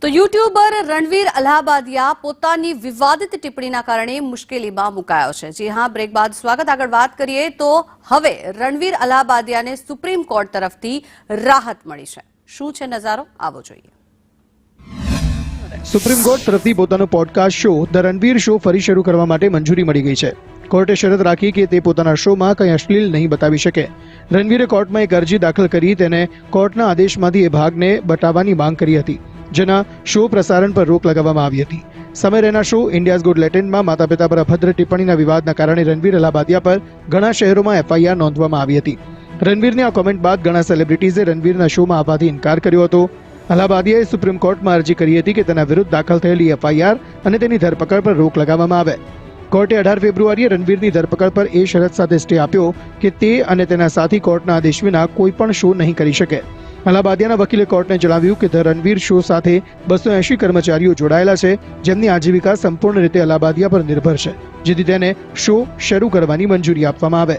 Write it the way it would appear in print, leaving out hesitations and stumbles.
તો યુટ્યુબર રણવીર અલ્હાબાદિયા પોતાની વિવાદિત ટિપ્પણીના કારણે મુશ્કેલીમાં મુકાયો છે। જી હા, બ્રેક બાદ સ્વાગત। આગળ વાત કરીએ તો હવે રણવીર અલ્હાબાદિયાને સુપ્રીમ કોર્ટ તરફથી રાહત મળી છે। શું છે નજારો, આવો જોઈએ। સુપ્રીમ કોર્ટ તરફથી પોતાનો podcast show the Ranveer show ફરી શરૂ કરવા માટે મંજૂરી મળી ગઈ છે। કોર્ટે શરત રાખી કે તે પોતાના શોમાં કંઈ અશ્લીલ નહીં બતાવી શકે। રણવીરે કોર્ટમાં એક અરજી દાખલ કરી તેને કોર્ટના આદેશમાંથી એ ભાગને બતાવવાની માંગ કરી હતી, જેના શો પ્રસારણ પર રોક લગાવવામાં આવી હતી। સમય રહેના શો ઇન્ડિયાઝ ગોટ લેટેન્ટમાં માતા પિતા પર અભદ્ર ટિપ્પણીના વિવાદના કારણે રણવીર અલ્હાબાદિયા પર ઘણા શહેરોમાં FIR નોંધવામાં આવી હતી। રણવીરની આ કોમેન્ટ બાદ ઘણા સેલિબ્રિટીઝે રણવીરના શોમાં આવવાથી ઇનકાર કર્યો હતો। અલ્હાબાદિયાએ સુપ્રીમ કોર્ટમાં અરજી કરી હતી કે તેના વિરુદ્ધ દાખલ થયેલી FIR અને તેની ધરપકડ પર રોક લગાવવામાં આવે। કોર્ટે 18 ફેબ્રુઆરીએ રણવીરની ધરપકડ પર એ શરત સાથે સ્ટે આપ્યો કે તે અને તેના સાથી કોર્ટના આદેશ વિના કોઈ પણ શો નહીં કરી શકે। અલ્હાબાદિયાના વકીલે કોર્ટને જણાવ્યું કે ધ રણવીર શો સાથે 280 કર્મચારીઓ જોડાયેલા છે, જેમની આજીવિકા સંપૂર્ણ રીતે અલ્હાબાદિયા પર નિર્ભર છે, જેથી તેને શો શરૂ કરવાની મંજૂરી આપવામાં આવે।